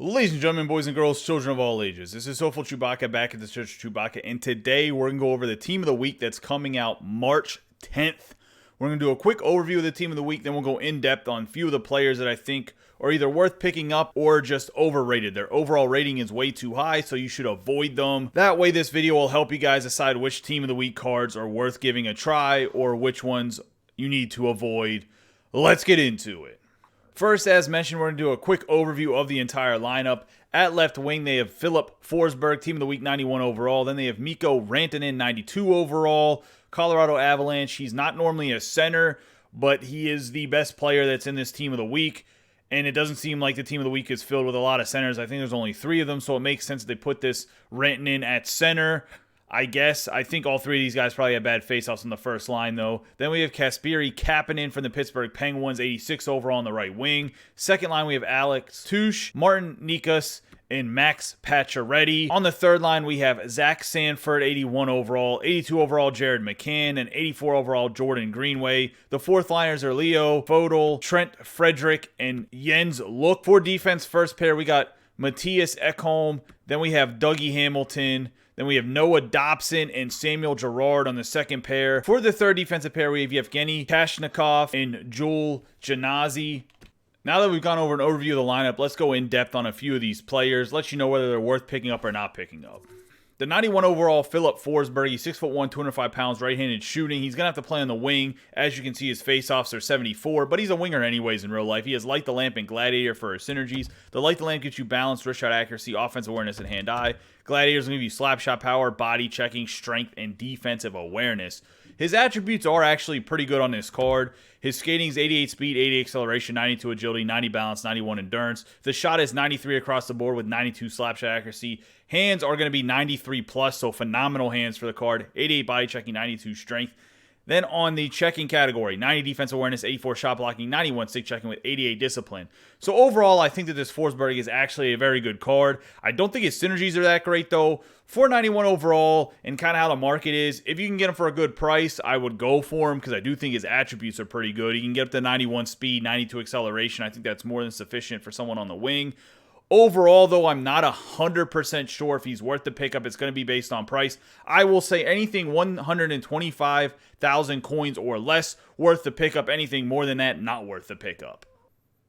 Ladies and gentlemen, boys and girls, children of all ages, this is Soulful Chewbacca back at the Church of Chewbacca, and today we're going to go over the Team of the Week that's coming out March 10th. We're going to do a quick overview of the Team of the Week, then we'll go in depth on a few of the players that I think are either worth picking up or just overrated. Their overall rating is way too high, so you should avoid them. That way this video will help you guys decide which Team of the Week cards are worth giving a try or which ones you need to avoid. Let's get into it. First, as mentioned, we're going to do a quick overview of the entire lineup. At left wing, they have Filip Forsberg, Team of the Week, 91 overall. Then they have Mikko Rantanen, 92 overall. Colorado Avalanche, he's not normally a center, but he is the best player that's in this Team of the Week. And it doesn't seem like the Team of the Week is filled with a lot of centers. I think there's only 3 of them, so it makes sense they put this Rantanen at center. I guess. I think all 3 of these guys probably have bad faceoffs on the first line, though. Then we have Kasperi Kapanen from the Pittsburgh Penguins, 86 overall on the right wing. Second line, we have Alex Tuch, Martin Necas, and Max Pacioretty. On the third line, we have Zach Sanford, 81 overall, 82 overall Jared McCann, and 84 overall Jordan Greenway. The fourth liners are Leo Fodel, Trent Frederick, and Jens Look. For defense, first pair, we got Matthias Ekholm. Then we have Dougie Hamilton. Then we have Noah Dobson and Samuel Girard on the second pair. For the third defensive pair, we have Yevgeny Kashnikov and Joel Janazi. Now that we've gone over an overview of the lineup, let's go in depth on a few of these players, let you know whether they're worth picking up or not picking up. The 91 overall Filip Forsberg, he's 6'1", 205 pounds, right-handed shooting. He's going to have to play on the wing. As you can see, his faceoffs are 74, but he's a winger anyways in real life. He has Light the Lamp and Gladiator for his synergies. The Light the Lamp gives you balance, wrist shot accuracy, offensive awareness, and hand-eye. Gladiator's going to give you slap shot power, body checking, strength, and defensive awareness. His attributes are actually pretty good on this card. His skating is 88 speed, 80 acceleration, 92 agility, 90 balance, 91 endurance. The shot is 93 across the board with 92 slap shot accuracy. Hands are going to be 93 plus, so phenomenal hands for the card. 88 body checking, 92 strength. Then on the checking category, 90 defensive awareness, 84 shot blocking, 91 stick checking with 88 discipline. So overall, I think that this Forsberg is actually a very good card. I don't think his synergies are that great though. 491 overall and kind of how the market is. If you can get him for a good price, I would go for him because I do think his attributes are pretty good. He can get up to 91 speed, 92 acceleration. I think that's more than sufficient for someone on the wing. Overall, though, I'm not 100% sure if he's worth the pickup. It's going to be based on price. I will say anything 125,000 coins or less worth the pickup. Anything more than that, not worth the pickup.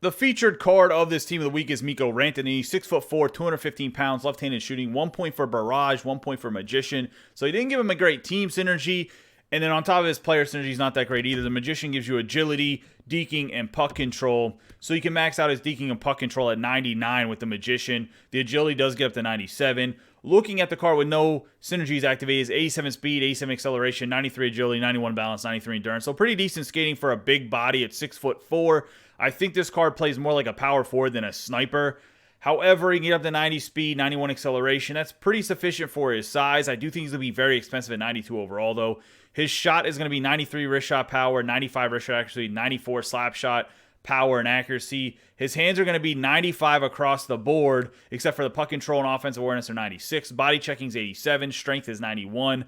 The featured card of this Team of the Week is Mikko Rantanen. 6'4", 215 pounds, left-handed shooting. 1 point for Barrage, 1 point for Magician. So he didn't give him a great team synergy. And then on top of his player synergy, he's not that great either. The Magician gives you agility, deking, and puck control. So you can max out his deking and puck control at 99 with the Magician. The agility does get up to 97. Looking at the card with no synergies activated is 87 speed, 87 acceleration, 93 agility, 91 balance, 93 endurance. So pretty decent skating for a big body at 6'4". I think this card plays more like a power forward than a sniper. However, he can get up to 90 speed, 91 acceleration. That's pretty sufficient for his size. I do think he's going to be very expensive at 92 overall, though. His shot is going to be 93 wrist shot power, 95 wrist shot accuracy, 94 slap shot power and accuracy. His hands are going to be 95 across the board, except for the puck control and offensive awareness are 96. Body checking is 87. Strength is 91.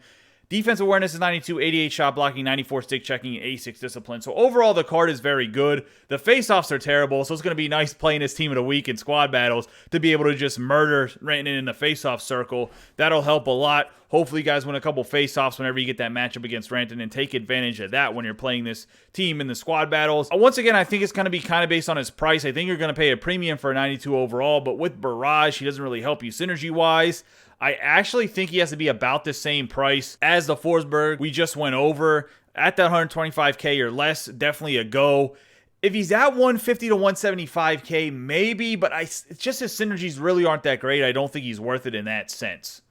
Defensive awareness is 92, 88 shot blocking, 94 stick checking, and 86 discipline. So overall, the card is very good. The faceoffs are terrible, so it's going to be nice playing this Team of the Week in squad battles to be able to just murder Rantanen in the faceoff circle. That'll help a lot. Hopefully, you guys win a couple faceoffs whenever you get that matchup against Rantanen and take advantage of that when you're playing this team in the squad battles. Once again, I think it's going to be kind of based on his price. I think you're going to pay a premium for a 92 overall, but with Barrage, he doesn't really help you synergy-wise. I actually think he has to be about the same price as the Forsberg we just went over. At that 125K or less, definitely a go. If he's at 150 to 175K, maybe, but it's just his synergies really aren't that great. I don't think he's worth it in that sense.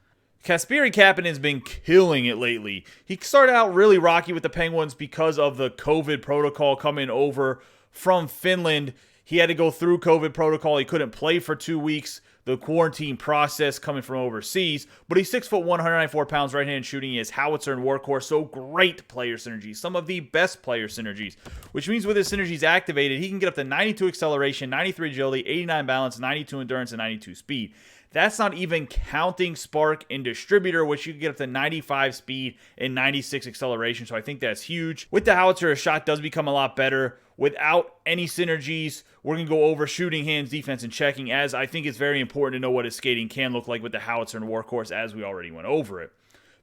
Kasperi Kapanen's been killing it lately. He started out really rocky with the Penguins because of the COVID protocol coming over from Finland. He had to go through COVID protocol. He couldn't play for 2 weeks. The quarantine process coming from overseas, but he's 6'1", 194 pounds, right-handed shooting. He has howitzer and workhorse, so great player synergies, some of the best player synergies, which means with his synergies activated, he can get up to 92 acceleration, 93 agility, 89 balance, 92 endurance, and 92 speed. That's not even counting Spark and Distributor, which you can get up to 95 speed and 96 acceleration, so I think that's huge. With the howitzer, his shot does become a lot better. without any synergies. We're going to go over shooting, hands, defense, and checking, as I think it's very important to know what his skating can look like with the howitzer and workhorse, as we already went over it.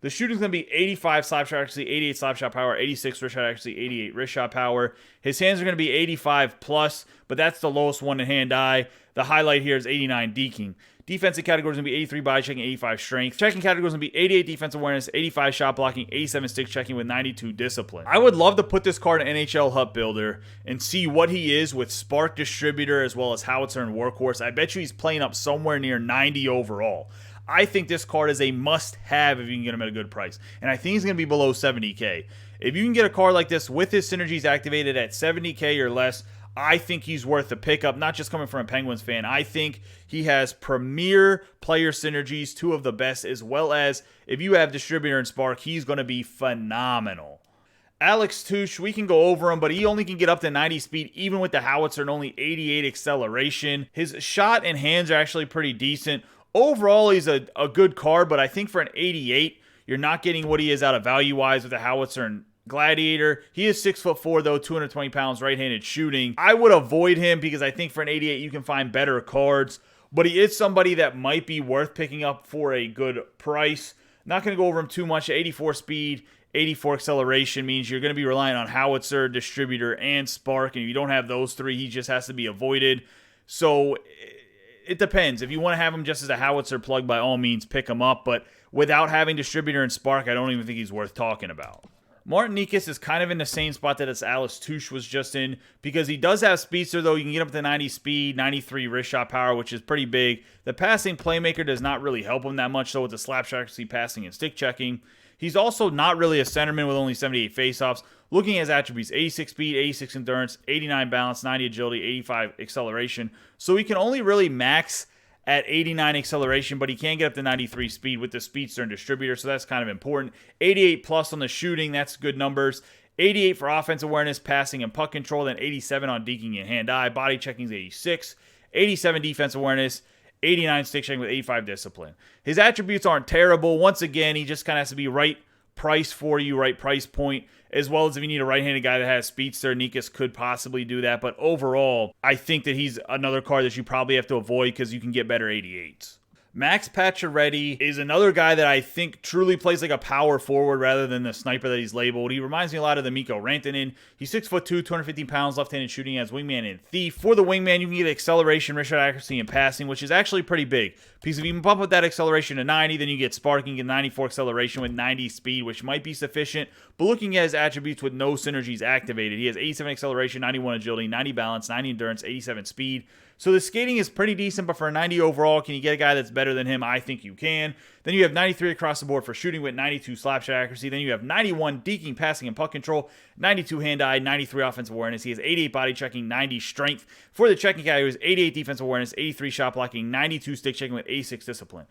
The shooting's going to be 85 slap shot accuracy, 88 slap shot power, 86 wrist shot accuracy, 88 wrist shot power. His hands are going to be 85 plus, but that's the lowest one in hand-eye. The highlight here is 89 deking. Defensive category is going to be 83 body checking, 85 strength. Checking category is going to be 88 defensive awareness, 85 shot blocking, 87 stick checking with 92 discipline. I would love to put this card in NHL Hut Builder and see what he is with Spark Distributor as well as howitzer and workhorse. I bet you he's playing up somewhere near 90 overall. I think this card is a must-have if you can get him at a good price. And I think he's going to be below 70K. If you can get a card like this with his synergies activated at 70K or less, I think he's worth a pickup, not just coming from a Penguins fan. I think he has premier player synergies, 2 of the best, as well as if you have Distributor and Spark, he's going to be phenomenal. Alex Touche, we can go over him, but he only can get up to 90 speed, even with the howitzer and only 88 acceleration. His shot and hands are actually pretty decent. Overall, he's a good card, but I think for an 88, you're not getting what he is out of value-wise with the howitzer and Gladiator. He is 6'4", though, 220 pounds, right-handed shooting. I would avoid him because I think for an 88, you can find better cards, but he is somebody that might be worth picking up for a good price. Not going to go over him too much. 84 speed, 84 acceleration means you're going to be relying on howitzer, distributor, and spark, and if you don't have those 3, he just has to be avoided. So it depends. If you want to have him just as a howitzer plug, by all means, pick him up. But without having distributor and spark, I don't even think he's worth talking about. Martin Necas is kind of in the same spot that this Alex Touche was just in, because he does have speedster, though. You can get up to 90 speed, 93 wrist shot power, which is pretty big. The passing playmaker does not really help him that much, though, with the slap shot accuracy, passing, and stick checking. He's also not really a centerman with only 78 faceoffs. Looking at his attributes, 86 speed, 86 endurance, 89 balance, 90 agility, 85 acceleration. So he can only really max at 89 acceleration, but he can get up to 93 speed with the speedster and distributor, so that's kind of important. 88 plus on the shooting, that's good numbers. 88 for offense awareness, passing, and puck control, then 87 on deking and hand-eye. Body checking is 86. 87 defense awareness, 89 stick checking with 85 discipline. His attributes aren't terrible. Once again, he just kind of has to be right price for you, right price point, as well as if you need a right-handed guy that has speedster, Necas could possibly do that. But overall, I think that he's another card that you probably have to avoid because you can get better 88s. Max Pacioretty is another guy that I think truly plays like a power forward rather than the sniper that he's labeled. He reminds me a lot of the Mikko Rantanen. He's 6'2", 215 pounds, left-handed shooting as wingman and thief. For the wingman, you can get acceleration, wrist shot accuracy, and passing, which is actually pretty big. Because if you can bump up that acceleration to 90, then you get sparking, get 94 acceleration with 90 speed, which might be sufficient. But looking at his attributes with no synergies activated, he has 87 acceleration, 91 agility, 90 balance, 90 endurance, 87 speed. So the skating is pretty decent, but for a 90 overall, can you get a guy that's better than him? I think you can. Then you have 93 across the board for shooting with 92 slap shot accuracy. Then you have 91 deking, passing, and puck control, 92 hand-eye, 93 offensive awareness. He has 88 body checking, 90 strength. For the checking categories, 88 defensive awareness, 83 shot blocking, 92 stick checking with 86 discipline.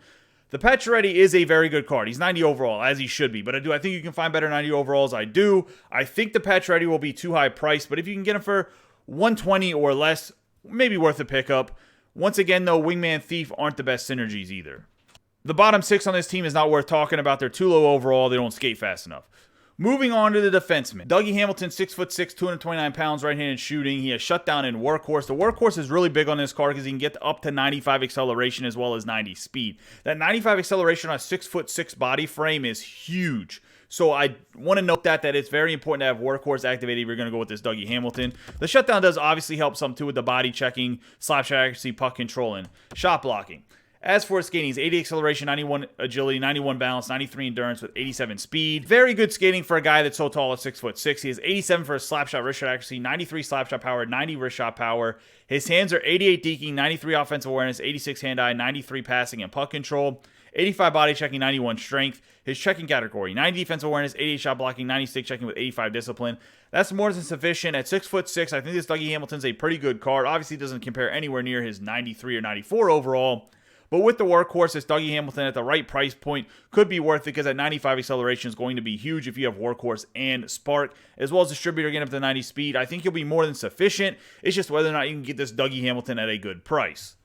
The Pacioretty is a very good card. He's 90 overall, as he should be. But I think you can find better 90 overalls. I do. I think the Pacioretty will be too high priced, but if you can get him for 120 or less, maybe worth a pickup. Once again, though, wingman, thief aren't the best synergies either. The bottom 6 on this team is not worth talking about. They're too low overall. They don't skate fast enough. Moving on to the defenseman. Dougie Hamilton, 6'6", 229 pounds, right-handed shooting. He has shutdown and workhorse. The workhorse is really big on this card because he can get up to 95 acceleration as well as 90 speed. That 95 acceleration on a 6'6" body frame is huge. So I want to note that it's very important to have workhorse activated if you're going to go with this Dougie Hamilton. The shutdown does obviously help some too with the body checking, slap shot accuracy, puck control, and shot blocking. As for his skating, he's 80 acceleration, 91 agility, 91 balance, 93 endurance with 87 speed. Very good skating for a guy that's so tall at 6'6". He has 87 for his slap shot, wrist shot accuracy, 93 slap shot power, 90 wrist shot power. His hands are 88 deking, 93 offensive awareness, 86 hand-eye, 93 passing and puck control, 85 body checking, 91 strength. His checking category, 90 defensive awareness, 88 shot blocking, 90 stick checking with 85 discipline. That's more than sufficient. At 6'6", I think this Dougie Hamilton's a pretty good card. Obviously, doesn't compare anywhere near his 93 or 94 overall. But with the workhorse, this Dougie Hamilton at the right price point could be worth it because at 95 acceleration is going to be huge if you have workhorse and spark, as well as distributor getting up to 90 speed. I think he'll be more than sufficient. It's just whether or not you can get this Dougie Hamilton at a good price.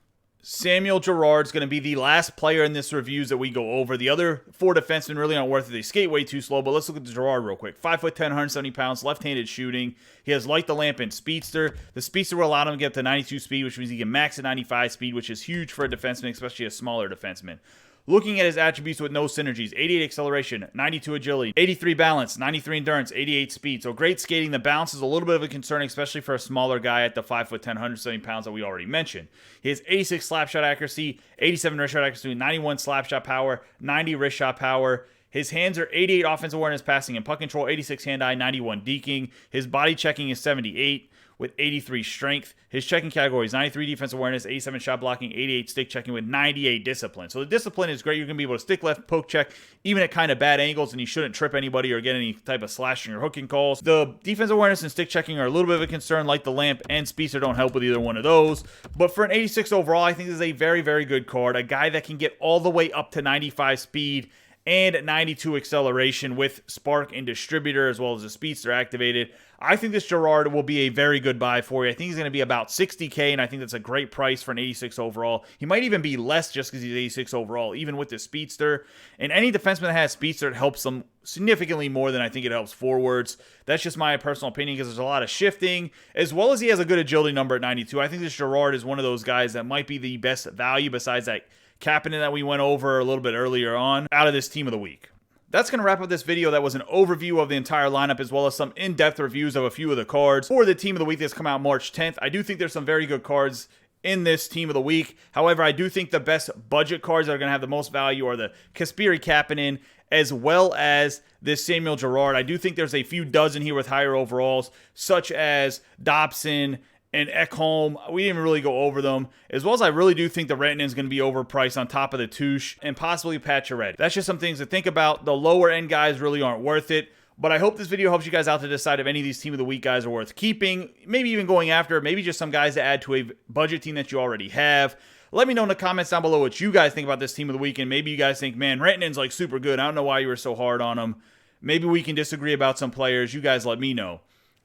Samuel Girard's going to be the last player in this reviews that we go over. The other 4 defensemen really aren't worth it. They skate way too slow, but let's look at the Girard real quick. 5'10", 170 pounds, left-handed shooting. He has light the lamp and speedster. The speedster will allow him to get up to 92 speed, which means he can max at 95 speed, which is huge for a defenseman, especially a smaller defenseman. Looking at his attributes with no synergies, 88 acceleration, 92 agility, 83 balance, 93 endurance, 88 speed. So great skating. The balance is a little bit of a concern, especially for a smaller guy at the 5'10", 170 pounds that we already mentioned. He has 86 slap shot accuracy, 87 wrist shot accuracy, 91 slap shot power, 90 wrist shot power. His hands are 88 offensive awareness, passing, and puck control, 86 hand-eye, 91 deking. His body checking is 78. With 83 strength. His checking categories: 93 defensive awareness, 87 shot blocking, 88 stick checking with 98 discipline. So the discipline is great. You're going to be able to stick left, poke check, even at kind of bad angles, and you shouldn't trip anybody or get any type of slashing or hooking calls. The defensive awareness and stick checking are a little bit of a concern, like the lamp and speedster don't help with either one of those. But for an 86 overall, I think this is a very, very good card. A guy that can get all the way up to 95 speed and 92 acceleration with spark and distributor, as well as the speedster activated. I think this Girard will be a very good buy for you. I think he's going to be about $60K, and I think that's a great price for an 86 overall. He might even be less just because he's 86 overall, even with the speedster. And any defenseman that has speedster, it helps them significantly more than I think it helps forwards. That's just my personal opinion, because there's a lot of shifting, as well as he has a good agility number at 92. I think this Girard is one of those guys that might be the best value besides that Kapanen that we went over a little bit earlier on out of this team of the week. That's going to wrap up this video. That was an overview of the entire lineup, as well as some in-depth reviews of a few of the cards for the team of the week that's come out March 10th. I do think there's some very good cards in this team of the week. However, I do think the best budget cards that are going to have the most value are the Kasperi Kapanen, as well as this Samuel Girard. I do think there's a few dozen here with higher overalls, such as Dobson and Ekholm. We didn't even really go over them. As well as I really do think the Rantanen is going to be overpriced on top of the Touche and possibly Pacioretty. That's just some things to think about. The lower end guys really aren't worth it. But I hope this video helps you guys out to decide if any of these team of the week guys are worth keeping. Maybe even going after. Maybe just some guys to add to a budget team that you already have. Let me know in the comments down below what you guys think about this team of the week. And maybe you guys think, man, Rantanen's like super good. I don't know why you were so hard on him. Maybe we can disagree about some players. You guys let me know.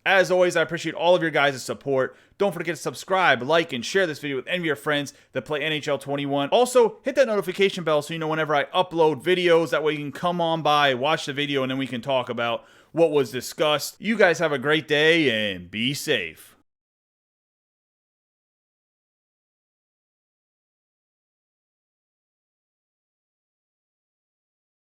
As always, I appreciate all of your guys' support. Don't forget to subscribe, like, and share this video with any of your friends that play NHL 21. Also, hit that notification bell so you know whenever I upload videos. That way you can come on by, watch the video, and then we can talk about what was discussed. You guys have a great day and be safe.